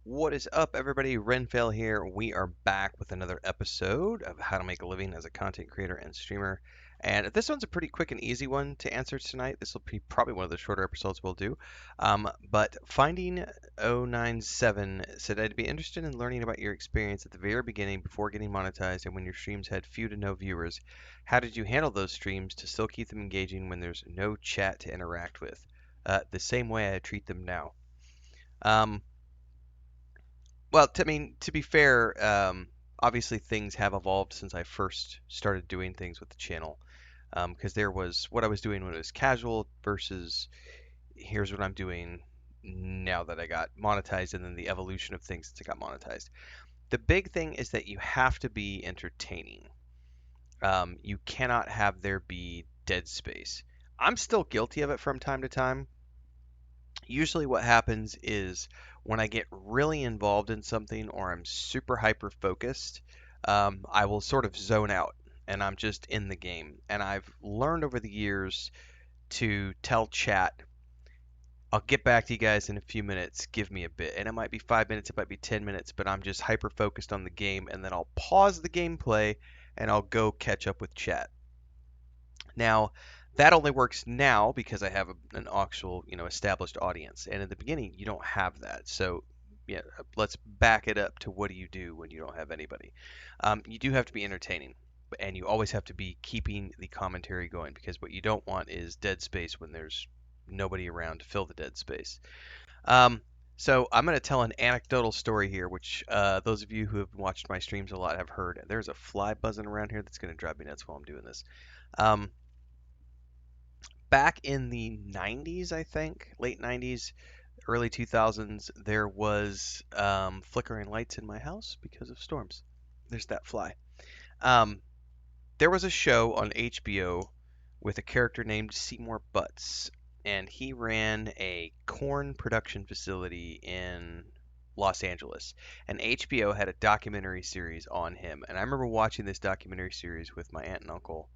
What is up, everybody? Renfail here. We are back with another episode of How to Make a Living as a Content Creator and Streamer. And this one's a pretty quick and easy one to answer tonight. This will be probably one of the shorter episodes we'll do. But Finding 097 said, I'd be interested in learning about your experience at the very beginning before getting monetized and when your streams had few to no viewers. How did you handle those streams to still keep them engaging when there's no chat to interact with? The same way I treat them now. Um, Well, to be fair, obviously things have evolved since I first started doing things with the channel. Because there was what I was doing when it was casual versus here's what I'm doing now that I got monetized, and then the evolution of things since I got monetized. The big thing is that you have to be entertaining. You cannot have there be dead space. I'm still guilty of it from time to time. Usually what happens is when I get really involved in something or I'm super hyper focused, I will sort of zone out and I'm just in the game. And I've learned over the years to tell chat, I'll get back to you guys in a few minutes, give me a bit. And it might be 5 minutes, it might be 10 minutes, but I'm just hyper focused on the game, and then I'll pause the gameplay and I'll go catch up with chat. Now, that only works now because I have an actual, established audience. And in the beginning, you don't have that. So, yeah, let's back it up to what do you do when you don't have anybody? You do have to be entertaining, and you always have to be keeping the commentary going because what you don't want is dead space when there's nobody around to fill the dead space. Um, so I'm going to tell an anecdotal story here, which those of you who have watched my streams a lot have heard. There's a fly buzzing around here that's going to drive me nuts while I'm doing this. Um, Back in the 90s, I think, late 90s, early 2000s, there was flickering lights in my house because of storms. There's that fly. Um, there was a show on HBO with a character named Seymour Butts, and he ran a corn production facility in Los Angeles. And HBO had a documentary series on him. And I remember watching this documentary series with my aunt and uncle.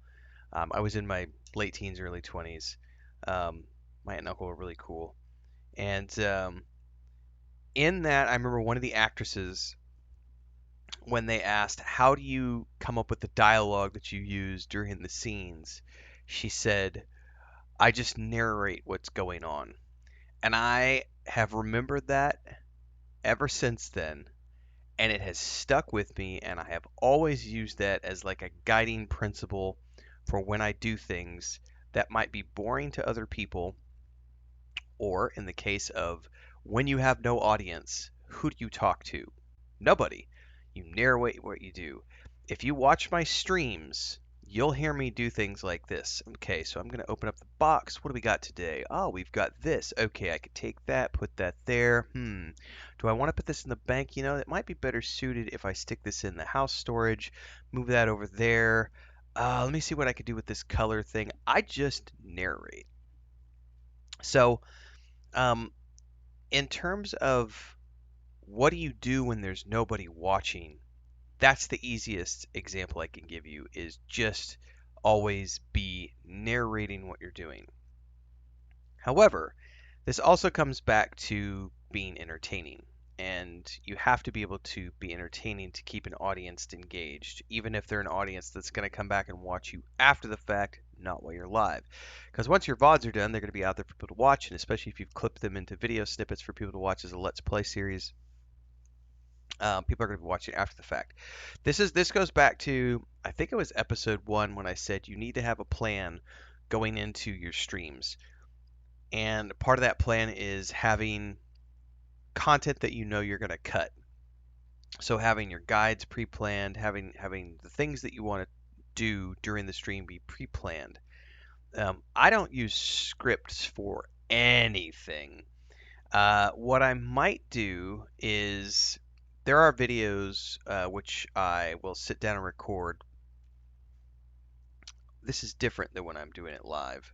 I was in my late teens, early 20s. My aunt and uncle were really cool. And in that, I remember one of the actresses, when they asked, how do you come up with the dialogue that you use during the scenes? She said, I just narrate what's going on. And I have remembered that ever since then. And it has stuck with me. And I have always used that as like a guiding principle for when I do things that might be boring to other people, or in the case of when you have no audience, who do you talk to? Nobody. You narrate what you do. If you watch my streams, you'll hear me do things like this. Okay, so I'm going to open up the box. What do we got today? Oh, we've got this. Okay, I could take that, put that there. Do I want to put this in the bank? It might be better suited if I stick this in the house storage, move that over there. Let me see what I could do with this color thing. I just narrate. So, um, in terms of what do you do when there's nobody watching, that's the easiest example I can give you is just always be narrating what you're doing. However, this also comes back to being entertaining. And you have to be able to be entertaining to keep an audience engaged, even if they're an audience that's going to come back and watch you after the fact, not while you're live. Because once your VODs are done, they're going to be out there for people to watch, and especially if you've clipped them into video snippets for people to watch as a Let's Play series, people are going to be watching after the fact. This goes back to, I think it was episode 1 when I said you need to have a plan going into your streams. And part of that plan is having content that you know you're going to cut. So having your guides pre-planned, having the things that you want to do during the stream be pre-planned. I don't use scripts for anything. What I might do is there are videos which I will sit down and record. This is different than when I'm doing it live.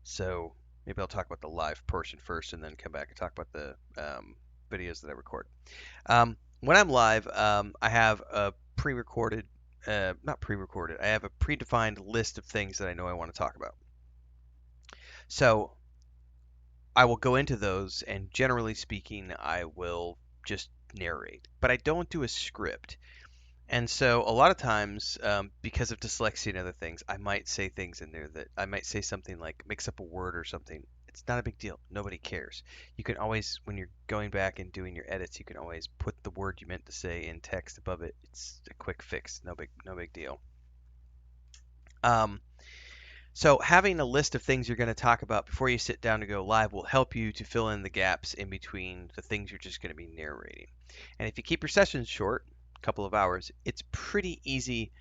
So maybe I'll talk about the live portion first and then come back and talk about the videos that I record. When I'm live, I have a pre-recorded, not pre-recorded, I have a predefined list of things that I know I want to talk about. So I will go into those, and generally speaking, I will just narrate, but I don't do a script. And so a lot of times, because of dyslexia and other things, I might say things in there that I might say something like mix up a word or something. It's not a big deal. Nobody cares. You can always, when you're going back and doing your edits, you can always put the word you meant to say in text above it. It's a quick fix. No big deal. Um, so having a list of things you're going to talk about before you sit down to go live will help you to fill in the gaps in between the things you're just going to be narrating. And if you keep your sessions short, a couple of hours, it's pretty easy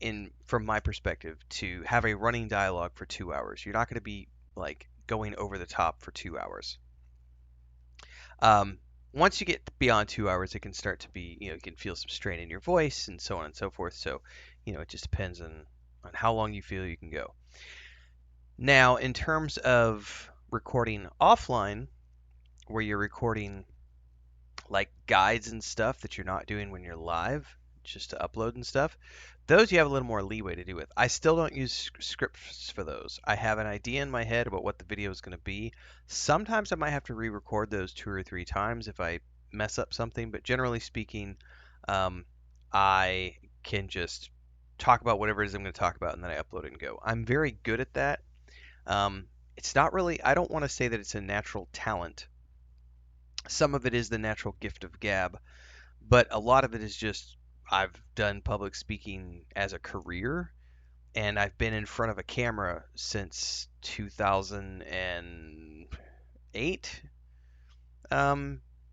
in from my perspective to have a running dialogue for 2 hours. You're not going to be like going over the top for 2 hours. Um, Once you get beyond 2 hours, it can start to be, you can feel some strain in your voice and so on and so forth. So, it just depends on how long you feel you can go. Now, in terms of recording offline, where you're recording like guides and stuff that you're not doing when you're live, just to upload and stuff, those you have a little more leeway to do with. I still don't use scripts for those. I have an idea in my head about what the video is going to be. Sometimes I might have to re-record those 2 or 3 times if I mess up something, but generally speaking, I can just talk about whatever it is I'm going to talk about and then I upload it and go. I'm very good at that. It's not really, I don't want to say that it's a natural talent. Some of it is the natural gift of gab, but a lot of it is just I've done public speaking as a career and I've been in front of a camera since 2008.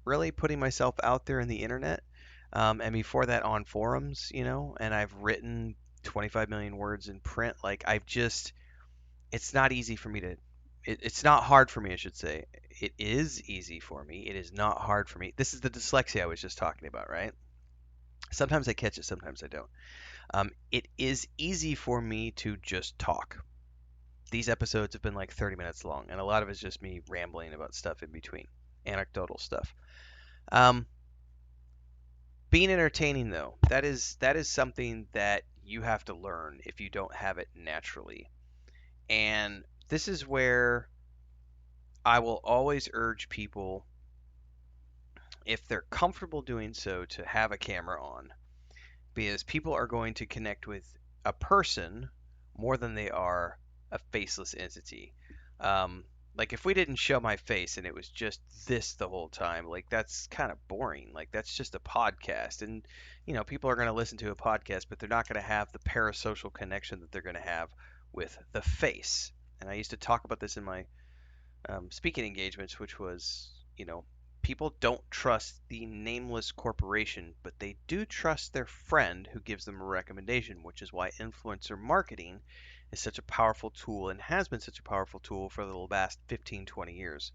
Really putting myself out there in the internet. And before that on forums, and I've written 25 million words in print. Like it's not easy for me it's not hard for me, I should say. It is easy for me. It is not hard for me. This is the dyslexia I was just talking about, right? Sometimes I catch it, sometimes I don't. It is easy for me to just talk. These episodes have been like 30 minutes long, and a lot of it's just me rambling about stuff in between, anecdotal stuff. Um, Being entertaining, though, that is something that you have to learn if you don't have it naturally. And this is where I will always urge people, if they're comfortable doing so, to have a camera on because people are going to connect with a person more than they are a faceless entity. Um, like if we didn't show my face and it was just this the whole time, like that's kind of boring. Like that's just a podcast, and people are going to listen to a podcast, but they're not going to have the parasocial connection that they're going to have with the face. And I used to talk about this in my speaking engagements, which was, people don't trust the nameless corporation, but they do trust their friend who gives them a recommendation, which is why influencer marketing is such a powerful tool and has been such a powerful tool for the last 15, 20 years.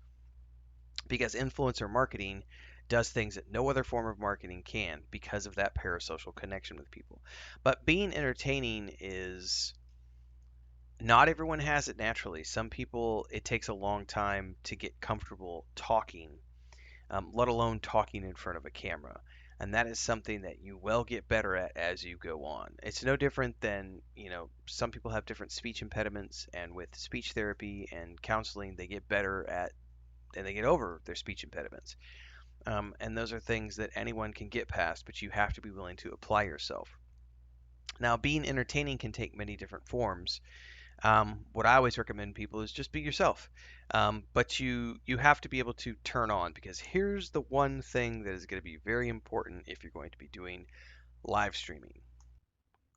Because influencer marketing does things that no other form of marketing can because of that parasocial connection with people. But being entertaining is not everyone has it naturally. Some people, it takes a long time to get comfortable talking, let alone talking in front of a camera. And that is something that you will get better at as you go on. It's no different than, some people have different speech impediments, and with speech therapy and counseling, they get better at and they get over their speech impediments. And those are things that anyone can get past, but you have to be willing to apply yourself. Now, being entertaining can take many different forms. What I always recommend people is just be yourself. But you have to be able to turn on, because here's the one thing that is going to be very important if you're going to be doing live streaming.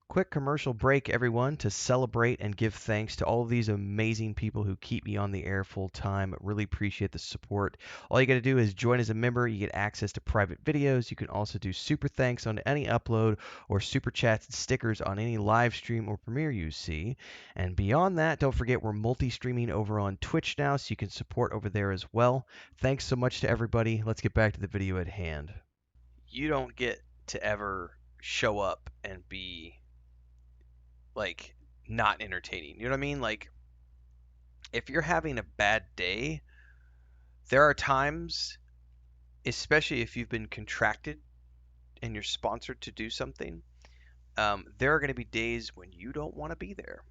Quick commercial break, everyone, to celebrate and give thanks to all of these amazing people who keep me on the air full time. Really appreciate the support. All you got to do is join as a member. You get access to private videos. You can also do super thanks on any upload or super chats and stickers on any live stream or premiere you see. And beyond that, don't forget we're multi-streaming over on Twitch now, so you can support over there as well. Thanks so much to everybody. Let's get back to the video at hand. You don't get to ever show up and be like not entertaining. You know what I mean? Like if you're having a bad day, there are times, especially if you've been contracted and you're sponsored to do something, there are going to be days when you don't want to be there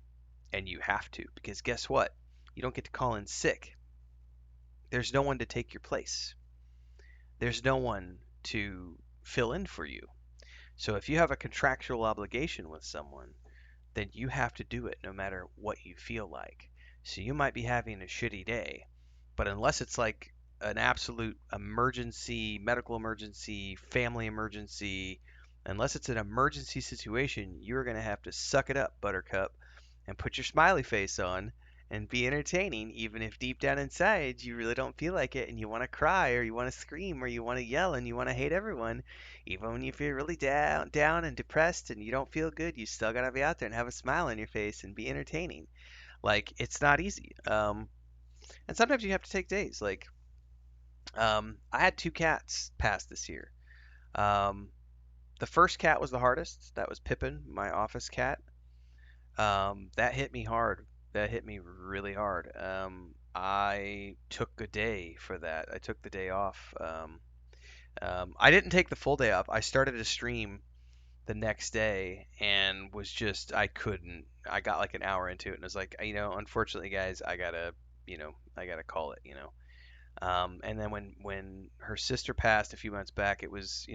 and you have to, because guess what? You don't get to call in sick. There's no one to take your place. There's no one to fill in for you. So if you have a contractual obligation with someone, then you have to do it no matter what you feel like. So you might be having a shitty day, but unless it's like an absolute emergency, medical emergency, family emergency, unless it's an emergency situation, you're going to have to suck it up, Buttercup, and put your smiley face on and be entertaining, even if deep down inside you really don't feel like it and you want to cry or you want to scream or you want to yell and you want to hate everyone. Even when you feel really down and depressed and you don't feel good, you still gotta be out there and have a smile on your face and be entertaining. Like it's not easy. And sometimes you have to take days. Like I had two cats pass this year. Um, the first cat was the hardest. That was Pippin, my office cat. That hit me hard. That hit me really hard. I took a day for that. I took the day off. I didn't take the full day off. I started a stream the next day and was just I couldn't. I got like an hour into it and was like, unfortunately, guys, I gotta call it. And then when her sister passed a few months back, it was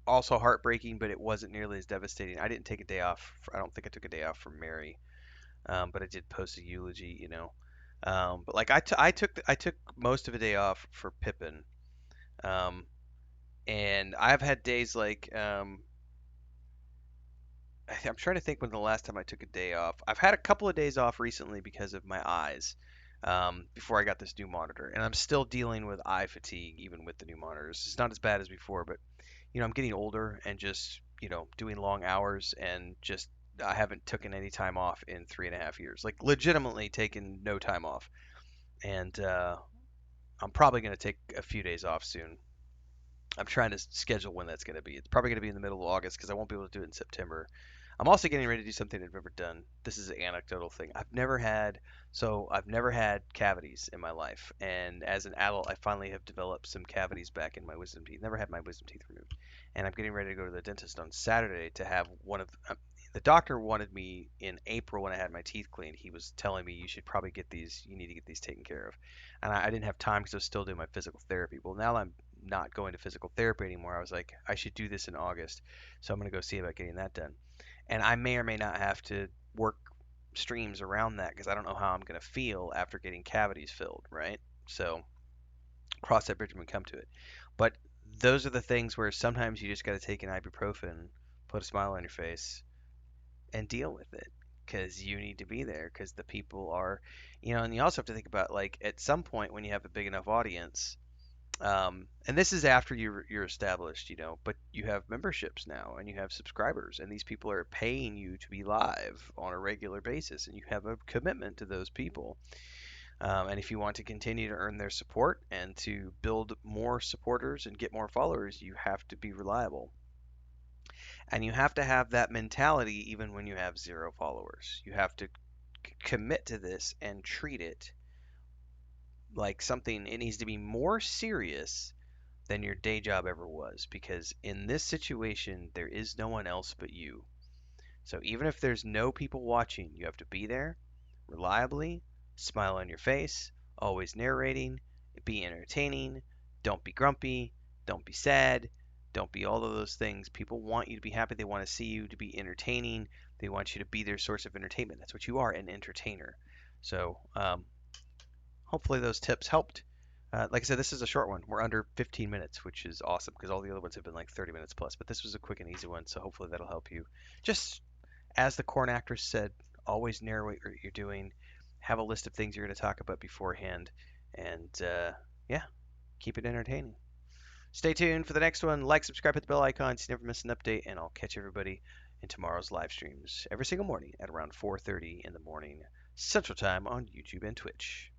also heartbreaking, but it wasn't nearly as devastating. I didn't take a day off. I don't think I took a day off from Mary, but I did post a eulogy. But like I took most of a day off for Pippin. Um, and I've had days like I'm trying to think when the last time I took a day off. I've had a couple of days off recently because of my eyes. Before I got this new monitor, and I'm still dealing with eye fatigue even with the new monitors. It's not as bad as before, but I'm getting older and just doing long hours and just I haven't taken any time off in 3.5 years. Like legitimately taken no time off, and I'm probably going to take a few days off soon. I'm trying to schedule when that's going to be. It's probably going to be in the middle of August because I won't be able to do it in September. I'm also getting ready to do something I've never done. This is an anecdotal thing. I've never had cavities in my life, and as an adult, I finally have developed some cavities back in my wisdom teeth. Never had my wisdom teeth removed, and I'm getting ready to go to the dentist on Saturday to have one of. The doctor wanted me in April when I had my teeth cleaned. He was telling me you should probably get these. You need to get these taken care of, and I didn't have time because I was still doing my physical therapy. Well, now I'm not going to physical therapy anymore. I was like, I should do this in August, so I'm gonna go see about getting that done. And I may or may not have to work streams around that because I don't know how I'm gonna feel after getting cavities filled, right? So cross that bridge when we come to it. But those are the things where sometimes you just got to take an ibuprofen, put a smile on your face, and deal with it because you need to be there because the people are, and you also have to think about like at some point when you have a big enough audience, and this is after you're established, but you have memberships now and you have subscribers, and these people are paying you to be live on a regular basis, and you have a commitment to those people. And if you want to continue to earn their support and to build more supporters and get more followers, you have to be reliable. And you have to have that mentality even when you have zero followers. You have to commit to this and treat it like something, it needs to be more serious than your day job ever was, because in this situation there is no one else but you. So even if there's no people watching, you have to be there reliably, smile on your face, always narrating, be entertaining, don't be grumpy, don't be sad, don't be all of those things. People want you to be happy, they want to see you to be entertaining, they want you to be their source of entertainment. That's what you are, an entertainer. So hopefully those tips helped. Like I said, this is a short one. We're under 15 minutes, which is awesome because all the other ones have been like 30 minutes plus. But this was a quick and easy one, so hopefully that'll help you. Just as the corn actress said, always narrate what you're doing. Have a list of things you're going to talk about beforehand, and yeah, keep it entertaining. Stay tuned for the next one. Like, subscribe, hit the bell icon so you never miss an update, and I'll catch everybody in tomorrow's live streams every single morning at around 4:30 in the morning Central Time on YouTube and Twitch.